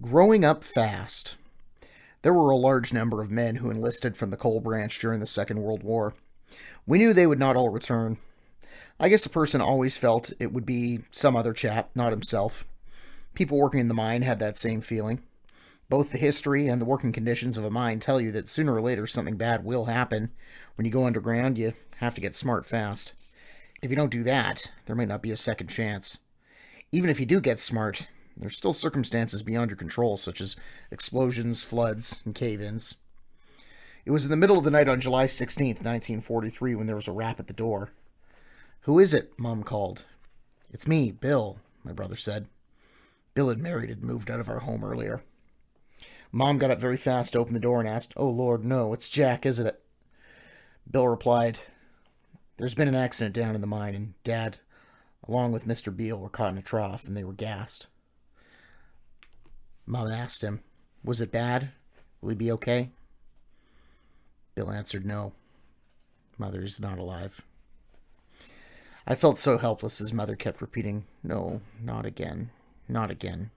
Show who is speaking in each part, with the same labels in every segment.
Speaker 1: Growing up fast. There were a large number of men who enlisted from the coal branch during the Second World War. We knew they would not all return. I guess a person always felt it would be some other chap, not himself. People working in the mine had that same feeling. Both the history and the working conditions of a mine tell you that sooner or later something bad will happen. When you go underground, you have to get smart fast. If you don't do that, there may not be a second chance. Even if you do get smart, there's still circumstances beyond your control, such as explosions, floods, and cave-ins. It was in the middle of the night on July 16th, 1943, when there was a rap at the door. "Who is it?" Mom called. "It's me, Bill," my brother said. Bill had married and moved out of our home earlier. Mom got up very fast, opened the door, and asked, "Oh, Lord, no, it's Jack, isn't it?" Bill replied, "There's been an accident down in the mine, and Dad, along with Mr. Beale, were caught in a trough, and they were gassed." Mom asked him, "Was it bad? Will he be okay?" Bill answered, "No. Mother is not alive." I felt so helpless as Mother kept repeating, "No, not again, not again."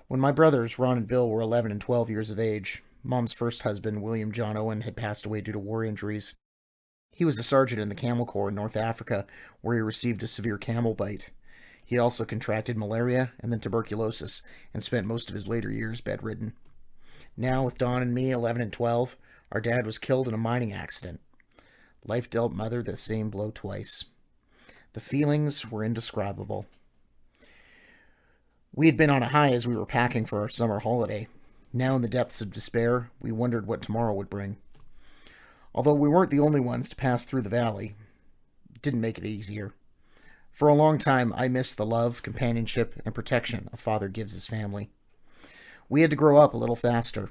Speaker 1: When my brothers, Ron and Bill, were 11 and 12 years of age, Mom's first husband, William John Owen, had passed away due to war injuries. He was a sergeant in the Camel Corps in North Africa, where he received a severe camel bite. He also contracted malaria and then tuberculosis, and spent most of his later years bedridden. Now, with Don and me, 11 and 12, our dad was killed in a mining accident. Life dealt Mother the same blow twice. The feelings were indescribable. We had been on a high as we were packing for our summer holiday. Now, in the depths of despair, we wondered what tomorrow would bring. Although we weren't the only ones to pass through the valley, it didn't make it easier. For a long time, I missed the love, companionship, and protection a father gives his family. We had to grow up a little faster.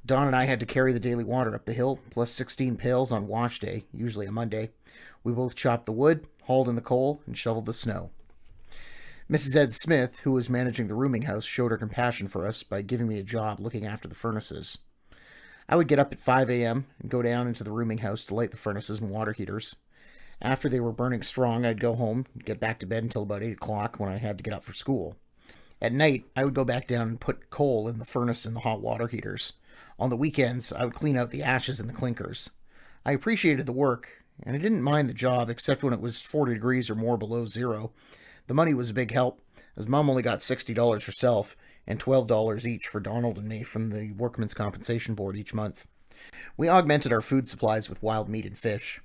Speaker 1: Don and I had to carry the daily water up the hill, plus 16 pails on wash day, usually a Monday. We both chopped the wood, hauled in the coal, and shoveled the snow. Mrs. Ed Smith, who was managing the rooming house, showed her compassion for us by giving me a job looking after the furnaces. I would get up at 5 a.m. and go down into the rooming house to light the furnaces and water heaters. After they were burning strong, I'd go home and get back to bed until about 8 o'clock when I had to get up for school. At night, I would go back down and put coal in the furnace and the hot water heaters. On the weekends, I would clean out the ashes and the clinkers. I appreciated the work, and I didn't mind the job except when it was 40 degrees or more below zero. The money was a big help, as Mom only got $60 herself and $12 each for Donald and me from the Workmen's Compensation Board each month. We augmented our food supplies with wild meat and fish.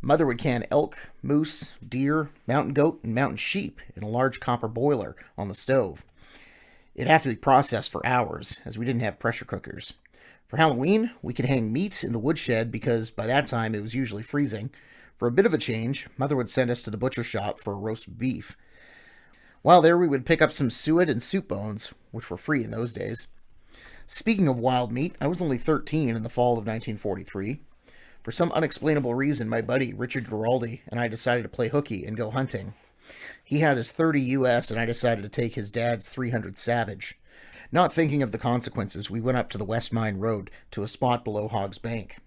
Speaker 1: Mother would can elk, moose, deer, mountain goat, and mountain sheep in a large copper boiler on the stove. It'd have to be processed for hours, as we didn't have pressure cookers. For Halloween, we could hang meat in the woodshed because by that time it was usually freezing. For a bit of a change, Mother would send us to the butcher shop for a roast of beef. While there, we would pick up some suet and soup bones, which were free in those days. Speaking of wild meat, I was only 13 in the fall of 1943. For some unexplainable reason, my buddy, Richard Giraldi, and I decided to play hooky and go hunting. He had his .30 US, and I decided to take his dad's .300 Savage. Not thinking of the consequences, we went up to the West Mine Road to a spot below Hog's Bank.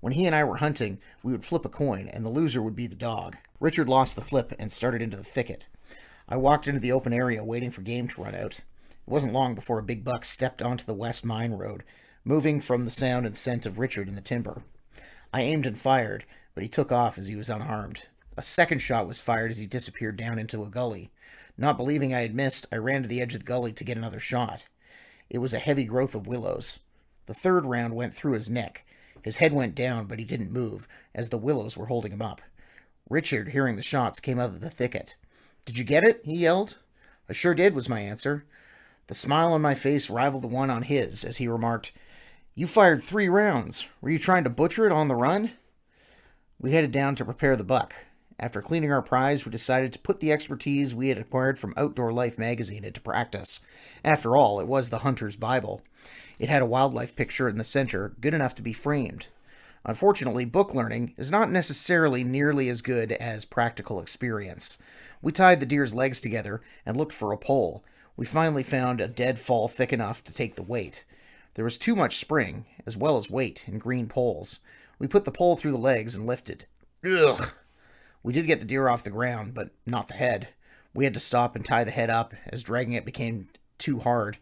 Speaker 1: When he and I were hunting, we would flip a coin, and the loser would be the dog. Richard lost the flip and started into the thicket. I walked into the open area waiting for game to run out. It wasn't long before a big buck stepped onto the West Mine Road, moving from the sound and scent of Richard in the timber. I aimed and fired, but he took off as he was unharmed. A second shot was fired as he disappeared down into a gully. Not believing I had missed, I ran to the edge of the gully to get another shot. It was a heavy growth of willows. The third round went through his neck. His head went down, but he didn't move, as the willows were holding him up. Richard, hearing the shots, came out of the thicket. "Did you get it?" he yelled. "I sure did," was my answer. The smile on my face rivaled the one on his as he remarked, "You fired 3 rounds. Were you trying to butcher it on the run?" We headed down to prepare the buck. After cleaning our prize, we decided to put the expertise we had acquired from Outdoor Life magazine into practice. After all, it was the hunter's Bible. It had a wildlife picture in the center, good enough to be framed. Unfortunately, book learning is not necessarily nearly as good as practical experience. We tied the deer's legs together and looked for a pole. We finally found a dead fall thick enough to take the weight. There was too much spring, as well as weight, in green poles. We put the pole through the legs and lifted. Ugh! We did get the deer off the ground, but not the head. We had to stop and tie the head up, as dragging it became too hard.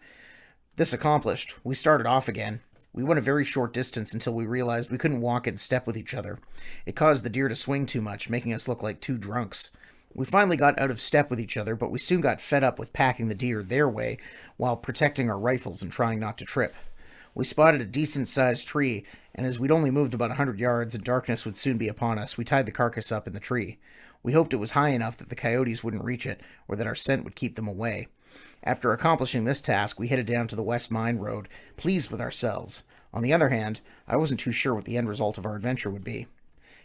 Speaker 1: This accomplished, we started off again. We went a very short distance until we realized we couldn't walk in step with each other. It caused the deer to swing too much, making us look like two drunks. We finally got out of step with each other, but we soon got fed up with packing the deer their way while protecting our rifles and trying not to trip. We spotted a decent-sized tree, and as we'd only moved about 100 yards and darkness would soon be upon us, we tied the carcass up in the tree. We hoped it was high enough that the coyotes wouldn't reach it, or that our scent would keep them away. After accomplishing this task, we headed down to the West Mine Road, pleased with ourselves. On the other hand, I wasn't too sure what the end result of our adventure would be.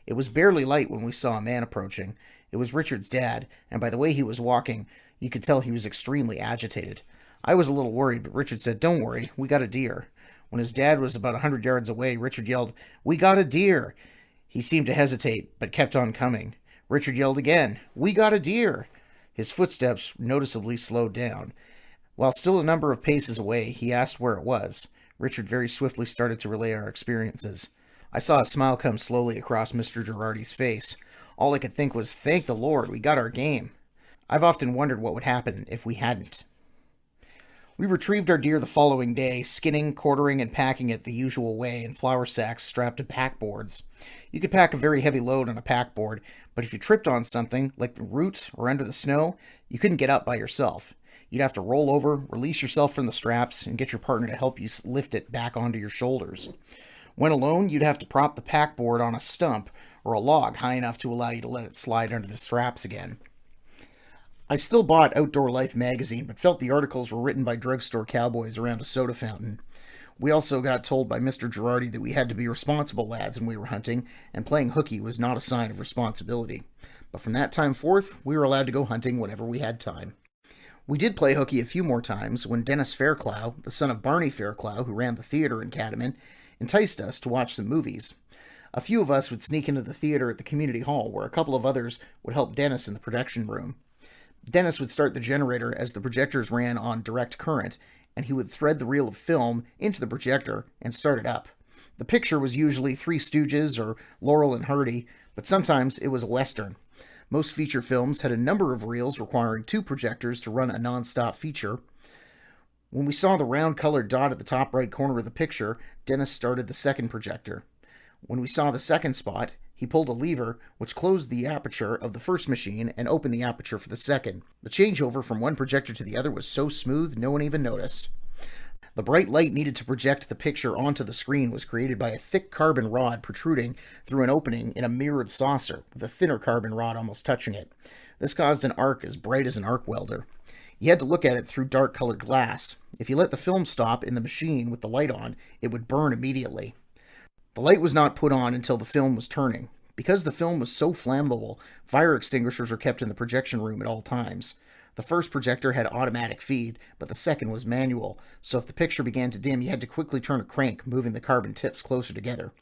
Speaker 1: It was barely light when we saw a man approaching. It was Richard's dad, and by the way he was walking, you could tell he was extremely agitated. I was a little worried, but Richard said, "Don't worry, we got a deer." When his dad was about 100 yards away, Richard yelled, "We got a deer!" He seemed to hesitate, but kept on coming. Richard yelled again, "We got a deer!" His footsteps noticeably slowed down. While still a number of paces away, he asked where it was. Richard very swiftly started to relay our experiences. I saw a smile come slowly across Mr. Girardi's face. All I could think was, thank the Lord, we got our game. I've often wondered what would happen if we hadn't. We retrieved our deer the following day, skinning, quartering, and packing it the usual way in flour sacks strapped to packboards. You could pack a very heavy load on a packboard, but if you tripped on something, like the roots or under the snow, you couldn't get up by yourself. You'd have to roll over, release yourself from the straps, and get your partner to help you lift it back onto your shoulders. When alone, you'd have to prop the packboard on a stump or a log high enough to allow you to let it slide under the straps again. I still bought Outdoor Life magazine, but felt the articles were written by drugstore cowboys around a soda fountain. We also got told by Mr. Girardi that we had to be responsible lads when we were hunting, and playing hooky was not a sign of responsibility. But from that time forth, we were allowed to go hunting whenever we had time. We did play hooky a few more times when Dennis Fairclough, the son of Barney Fairclough, who ran the theater in Catamount, enticed us to watch some movies. A few of us would sneak into the theater at the community hall, where a couple of others would help Dennis in the production room. Dennis would start the generator as the projectors ran on direct current, and he would thread the reel of film into the projector and start it up. The picture was usually Three Stooges or Laurel and Hardy, but sometimes it was a Western. Most feature films had a number of reels requiring two projectors to run a non-stop feature. When we saw the round colored dot at the top right corner of the picture, Dennis started the second projector. When we saw the second spot, he pulled a lever which closed the aperture of the first machine and opened the aperture for the second. The changeover from one projector to the other was so smooth no one even noticed. The bright light needed to project the picture onto the screen was created by a thick carbon rod protruding through an opening in a mirrored saucer, with a thinner carbon rod almost touching it. This caused an arc as bright as an arc welder. You had to look at it through dark-colored glass. If you let the film stop in the machine with the light on, it would burn immediately. The light was not put on until the film was turning. Because the film was so flammable, fire extinguishers were kept in the projection room at all times. The first projector had automatic feed, but the second was manual, so if the picture began to dim, you had to quickly turn a crank, moving the carbon tips closer together.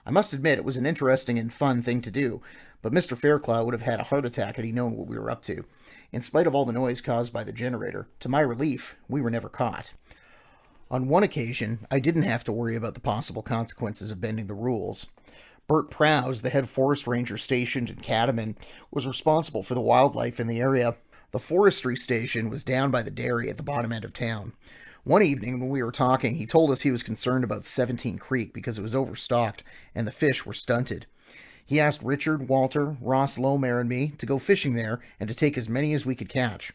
Speaker 1: I must admit it was an interesting and fun thing to do, but Mr. Fairclough would have had a heart attack had he known what we were up to. In spite of all the noise caused by the generator, to my relief, we were never caught. On one occasion, I didn't have to worry about the possible consequences of bending the rules. Bert Prowse, the head forest ranger stationed in Catamount, was responsible for the wildlife in the area. The forestry station was down by the dairy at the bottom end of town. One evening when we were talking, he told us he was concerned about 17 Creek because it was overstocked and the fish were stunted. He asked Richard, Walter, Ross Lomare, and me to go fishing there and to take as many as we could catch.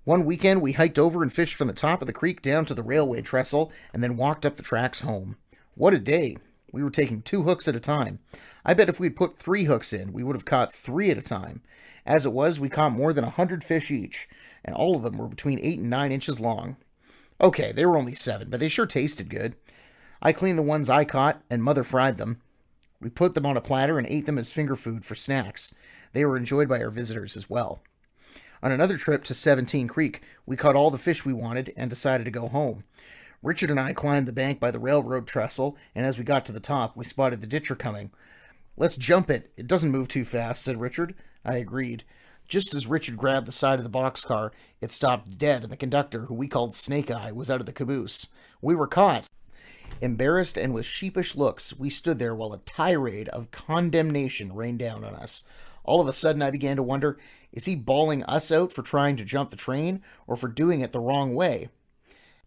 Speaker 1: One weekend, we hiked over and fished from the top of the creek down to the railway trestle and then walked up the tracks home. What a day! We were taking 2 hooks at a time. I bet if we'd put 3 hooks in, we would have caught 3 at a time. As it was, we caught more than 100 fish each, and all of them were between 8 and 9 inches long. Okay, they were only 7, but they sure tasted good. I cleaned the ones I caught, and Mother fried them. We put them on a platter and ate them as finger food for snacks. They were enjoyed by our visitors as well. On another trip to 17 Creek, we caught all the fish we wanted and decided to go home. Richard and I climbed the bank by the railroad trestle, and as we got to the top, we spotted the ditcher coming. "Let's jump it. It doesn't move too fast," said Richard. I agreed. Just as Richard grabbed the side of the boxcar, it stopped dead, and the conductor, who we called Snake Eye, was out of the caboose. We were caught. Embarrassed and with sheepish looks, we stood there while a tirade of condemnation rained down on us. All of a sudden, I began to wonder, is he bawling us out for trying to jump the train, or for doing it the wrong way?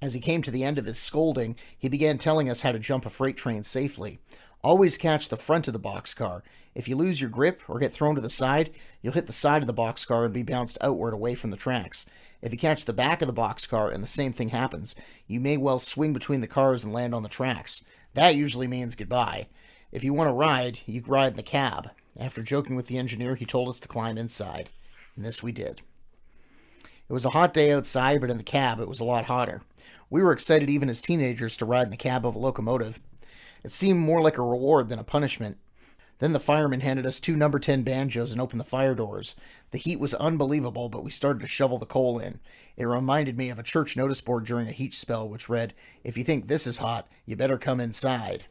Speaker 1: As he came to the end of his scolding, he began telling us how to jump a freight train safely. Always catch the front of the boxcar. If you lose your grip or get thrown to the side, you'll hit the side of the boxcar and be bounced outward away from the tracks. If you catch the back of the boxcar and the same thing happens, you may well swing between the cars and land on the tracks. That usually means goodbye. If you want to ride, you ride in the cab. After joking with the engineer, he told us to climb inside. And this we did. It was a hot day outside, but in the cab it was a lot hotter. We were excited even as teenagers to ride in the cab of a locomotive. It seemed more like a reward than a punishment. Then the fireman handed us 2 number 10 banjos and opened the fire doors. The heat was unbelievable, but we started to shovel the coal in. It reminded me of a church notice board during a heat spell which read, "If you think this is hot, you better come inside."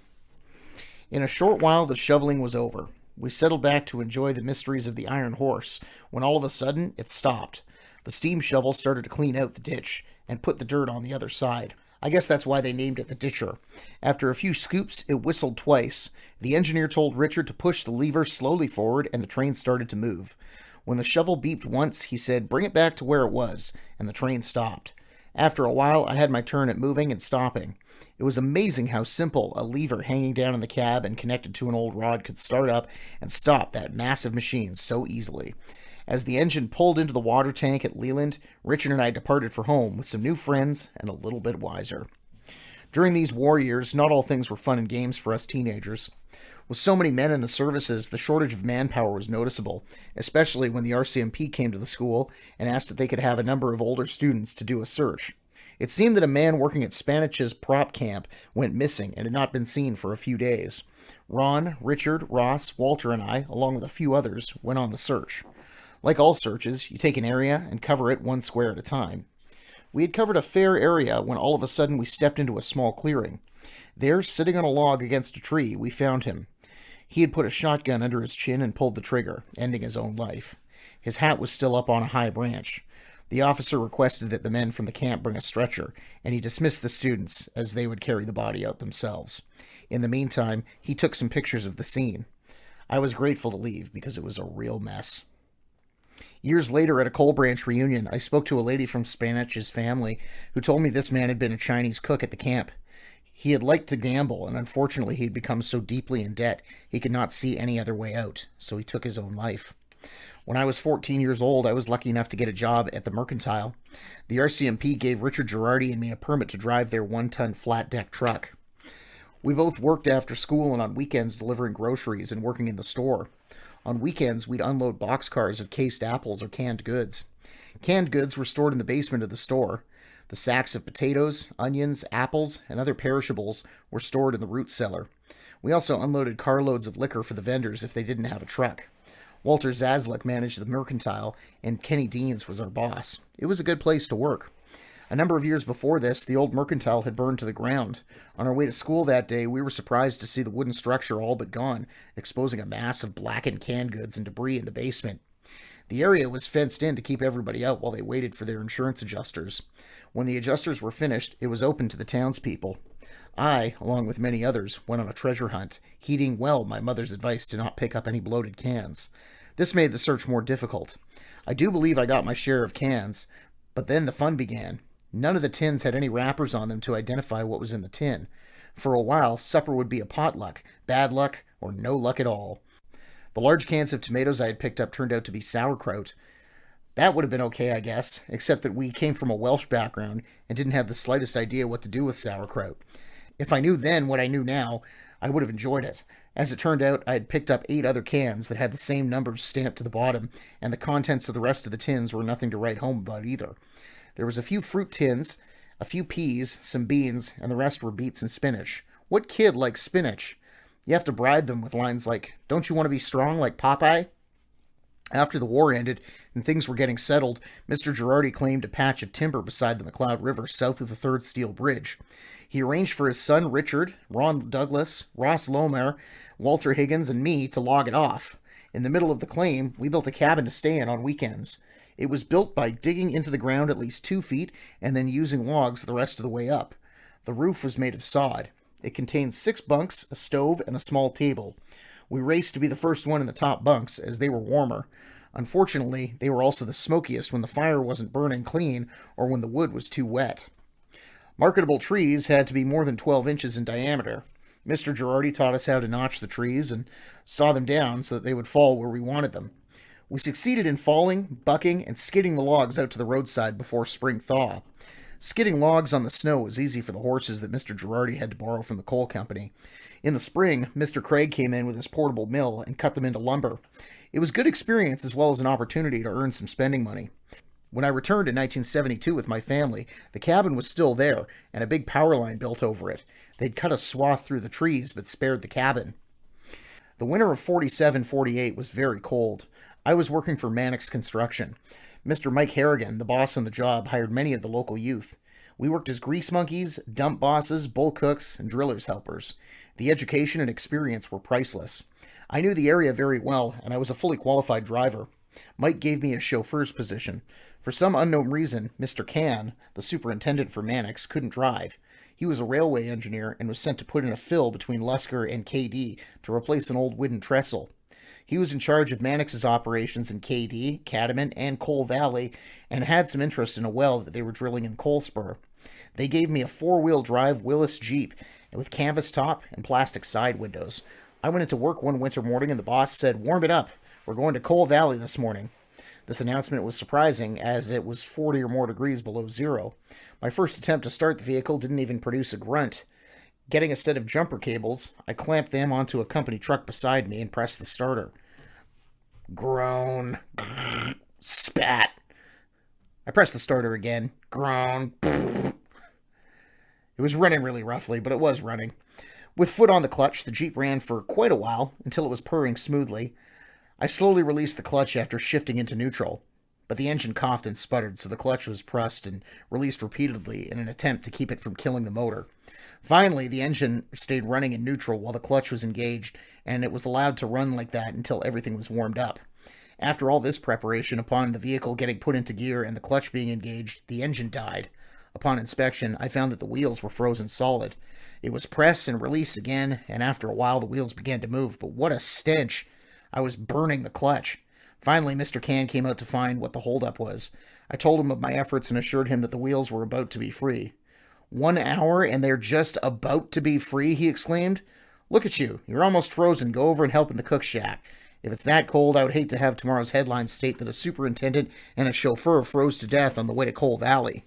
Speaker 1: In a short while the shoveling was over. We settled back to enjoy the mysteries of the iron horse, when all of a sudden it stopped. The steam shovel started to clean out the ditch and put the dirt on the other side. I guess that's why they named it the Ditcher. After a few scoops, it whistled twice. The engineer told Richard to push the lever slowly forward, and the train started to move. When the shovel beeped once, he said, "Bring it back to where it was," and the train stopped. After a while, I had my turn at moving and stopping. It was amazing how simple a lever hanging down in the cab and connected to an old rod could start up and stop that massive machine so easily. As the engine pulled into the water tank at Leland, Richard and I departed for home with some new friends and a little bit wiser. During these war years, not all things were fun and games for us teenagers. With so many men in the services, the shortage of manpower was noticeable, especially when the RCMP came to the school and asked if they could have a number of older students to do a search. It seemed that a man working at Spanitch's prop camp went missing and had not been seen for a few days. Ron, Richard, Ross, Walter, and I, along with a few others, went on the search. Like all searches, you take an area and cover it 1 square at a time. We had covered a fair area when all of a sudden we stepped into a small clearing. There, sitting on a log against a tree, we found him. He had put a shotgun under his chin and pulled the trigger, ending his own life. His hat was still up on a high branch. The officer requested that the men from the camp bring a stretcher, and he dismissed the students as they would carry the body out themselves. In the meantime, he took some pictures of the scene. I was grateful to leave because it was a real mess. Years later, at a coal branch reunion, I spoke to a lady from Spanitch's family who told me this man had been a Chinese cook at the camp. He had liked to gamble, and unfortunately he had become so deeply in debt he could not see any other way out, so he took his own life. When I was 14 years old, I was lucky enough to get a job at the Mercantile. The RCMP gave Richard Girardi and me a permit to drive their 1-ton flat-deck truck. We both worked after school and on weekends delivering groceries and working in the store. On weekends, we'd unload boxcars of cased apples or canned goods. Canned goods were stored in the basement of the store. The sacks of potatoes, onions, apples, and other perishables were stored in the root cellar. We also unloaded carloads of liquor for the vendors if they didn't have a truck. Walter Zaslik managed the Mercantile, and Kenny Deans was our boss. It was a good place to work. A number of years before this, the old Mercantile had burned to the ground. On our way to school that day, we were surprised to see the wooden structure all but gone, exposing a mass of blackened canned goods and debris in the basement. The area was fenced in to keep everybody out while they waited for their insurance adjusters. When the adjusters were finished, it was open to the townspeople. I, along with many others, went on a treasure hunt, heeding well my mother's advice to not pick up any bloated cans. This made the search more difficult. I do believe I got my share of cans, but then the fun began. None of the tins had any wrappers on them to identify what was in the tin. For a while, supper would be a potluck, bad luck, or no luck at all. The large cans of tomatoes I had picked up turned out to be sauerkraut. That would have been okay, I guess, except that we came from a Welsh background and didn't have the slightest idea what to do with sauerkraut. If I knew then what I knew now, I would have enjoyed it. As it turned out, I had picked up 8 other cans that had the same numbers stamped to the bottom, and the contents of the rest of the tins were nothing to write home about either. There was a few fruit tins, a few peas, some beans, and the rest were beets and spinach. What kid likes spinach? You have to bribe them with lines like, "Don't you want to be strong like Popeye?" After the war ended and things were getting settled, Mr. Girardi claimed a patch of timber beside the McLeod River south of the 3rd Steel Bridge. He arranged for his son Richard, Ron Douglas, Ross Lomer, Walter Higgins, and me to log it off. In the middle of the claim, we built a cabin to stay in on weekends. It was built by digging into the ground at least 2 feet and then using logs the rest of the way up. The roof was made of sod. It contained 6 bunks, a stove, and a small table. We raced to be the first one in the top bunks, as they were warmer. Unfortunately, they were also the smokiest when the fire wasn't burning clean or when the wood was too wet. Marketable trees had to be more than 12 inches in diameter. Mr. Girardi taught us how to notch the trees and saw them down so that they would fall where we wanted them. We succeeded in falling, bucking, and skidding the logs out to the roadside before spring thaw. Skidding logs on the snow was easy for the horses that Mr. Girardi had to borrow from the coal company. In the spring, Mr. Craig came in with his portable mill and cut them into lumber. It was good experience as well as an opportunity to earn some spending money. When I returned in 1972 with my family, the cabin was still there and a big power line built over it. They'd cut a swath through the trees but spared the cabin. The winter of 47-48 was very cold. I was working for Mannix Construction. Mr. Mike Harrigan, the boss on the job, hired many of the local youth. We worked as grease monkeys, dump bosses, bull cooks, and drillers' helpers. The education and experience were priceless. I knew the area very well, and I was a fully qualified driver. Mike gave me a chauffeur's position. For some unknown reason, Mr. Can, the superintendent for Mannix, couldn't drive. He was a railway engineer and was sent to put in a fill between Lusker and KD to replace an old wooden trestle. He was in charge of Mannix's operations in KD, Catamount, and Coal Valley, and had some interest in a well that they were drilling in Coal Spur. They gave me a four-wheel drive Willis Jeep with canvas top and plastic side windows. I went into work one winter morning and the boss said, "Warm it up. We're going to Coal Valley this morning." This announcement was surprising, as it was 40 or more degrees below zero. My first attempt to start the vehicle didn't even produce a grunt. Getting a set of jumper cables, I clamped them onto a company truck beside me and pressed the starter. Groan. Spat. I pressed the starter again. Groan. It was running really roughly, but it was running. With foot on the clutch, the Jeep ran for quite a while, until it was purring smoothly. I slowly released the clutch after shifting into neutral, but the engine coughed and sputtered, so the clutch was pressed and released repeatedly in an attempt to keep it from killing the motor. Finally, the engine stayed running in neutral while the clutch was engaged, and it was allowed to run like that until everything was warmed up. After all this preparation, upon the vehicle getting put into gear and the clutch being engaged, the engine died. Upon inspection, I found that the wheels were frozen solid. It was press and release again, and after a while the wheels began to move, but what a stench! I was burning the clutch. Finally, Mr. Can came out to find what the holdup was. I told him of my efforts and assured him that the wheels were about to be free. 1 hour and they're just about to be free, he exclaimed. Look at you. You're almost frozen. Go over and help in the cook shack. If it's that cold, I would hate to have tomorrow's headlines state that a superintendent and a chauffeur froze to death on the way to Coal Valley.